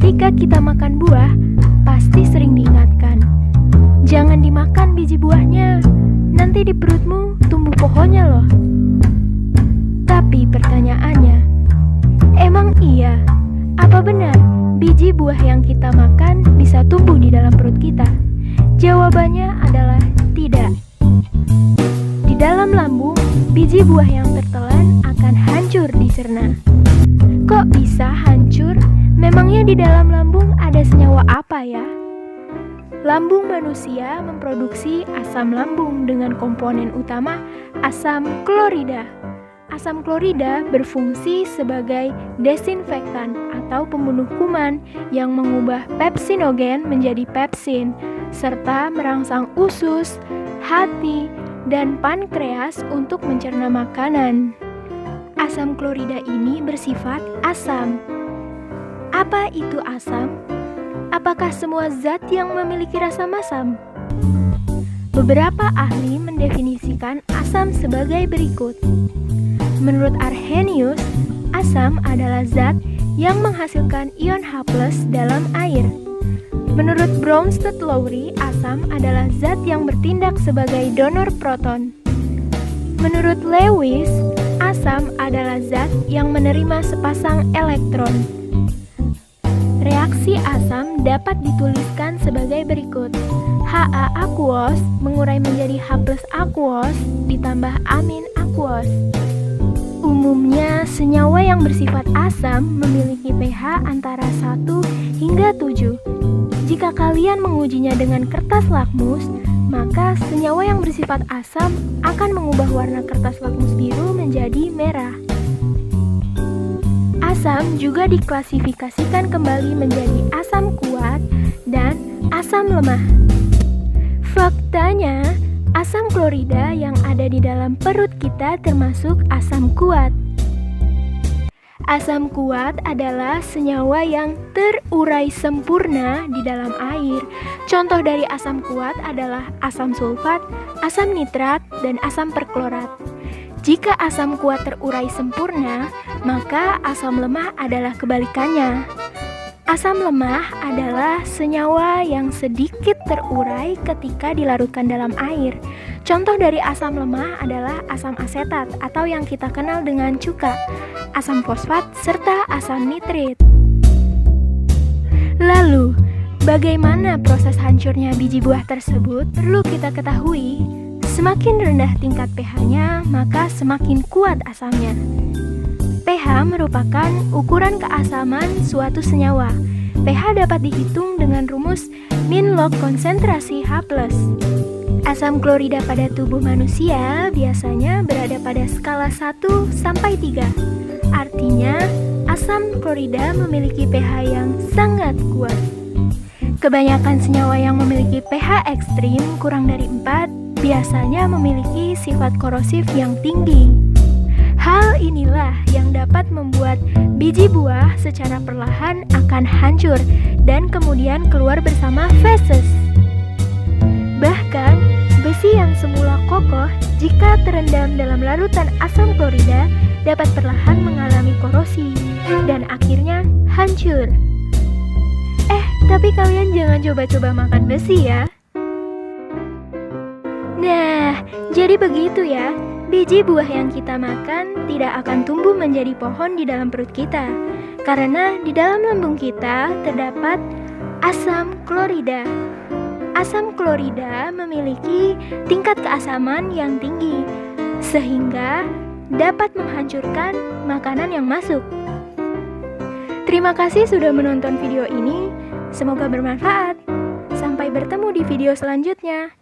Ketika kita makan buah, pasti sering diingatkan, jangan dimakan biji buahnya, nanti di perutmu tumbuh pohonnya loh. Tapi pertanyaannya, emang iya? Apa benar biji buah yang kita makan bisa tumbuh di dalam perut kita? Jawabannya adalah tidak. Di dalam lambung, biji buah yang tertelan akan hancur dicerna. Kok bisa hancur? Memangnya di dalam lambung ada senyawa apa ya? Lambung manusia memproduksi asam lambung dengan komponen utama asam klorida. Asam klorida berfungsi sebagai desinfektan atau pembunuh kuman yang mengubah pepsinogen menjadi pepsin, serta merangsang usus, hati, dan pankreas untuk mencerna makanan. Asam klorida ini bersifat asam. Apa itu asam? Apakah semua zat yang memiliki rasa masam? Beberapa ahli mendefinisikan asam sebagai berikut. Menurut Arrhenius, asam adalah zat yang menghasilkan ion H+ dalam air. Menurut Bronsted-Lowry, asam adalah zat yang bertindak sebagai donor proton. Menurut Lewis, asam adalah zat yang menerima sepasang elektron. Reaksi asam dapat dituliskan sebagai berikut. Ha aquos mengurai menjadi H+ aquos ditambah amin aquos. Umumnya, senyawa yang bersifat asam memiliki pH antara 1 hingga 7. Jika kalian mengujinya dengan kertas lakmus, maka senyawa yang bersifat asam akan mengubah warna kertas lakmus biru menjadi merah. Asam juga diklasifikasikan kembali menjadi asam kuat dan asam lemah. Faktanya, asam klorida yang ada di dalam perut kita termasuk asam kuat. Asam kuat adalah senyawa yang terurai sempurna di dalam air. Contoh dari asam kuat adalah asam sulfat, asam nitrat, dan asam perklorat. Jika asam kuat terurai sempurna, maka asam lemah adalah kebalikannya. Asam lemah adalah senyawa yang sedikit terurai ketika dilarutkan dalam air. Contoh dari asam lemah adalah asam asetat atau yang kita kenal dengan cuka, asam fosfat, serta asam nitrit. Lalu, bagaimana proses hancurnya biji buah tersebut? Perlu kita ketahui, semakin rendah tingkat pH-nya, maka semakin kuat asamnya. pH merupakan ukuran keasaman suatu senyawa. pH dapat dihitung dengan rumus min log konsentrasi H+. Asam klorida pada tubuh manusia biasanya berada pada skala 1 sampai 3. Artinya, asam klorida memiliki pH yang sangat kuat. Kebanyakan senyawa yang memiliki pH ekstrim kurang dari 4 biasanya memiliki sifat korosif yang tinggi. Hal inilah yang dapat membuat biji buah secara perlahan akan hancur dan kemudian keluar bersama feses. Bahkan, besi yang semula kokoh jika terendam dalam larutan asam klorida dapat perlahan mengalami korosi dan akhirnya hancur. Tapi kalian jangan coba-coba makan besi ya. Nah, jadi begitu ya. Biji buah yang kita makan tidak akan tumbuh menjadi pohon di dalam perut kita, karena di dalam lambung kita terdapat asam klorida. Asam klorida memiliki tingkat keasaman yang tinggi, sehingga dapat menghancurkan makanan yang masuk. Terima kasih sudah menonton video ini, semoga bermanfaat. Sampai bertemu di video selanjutnya.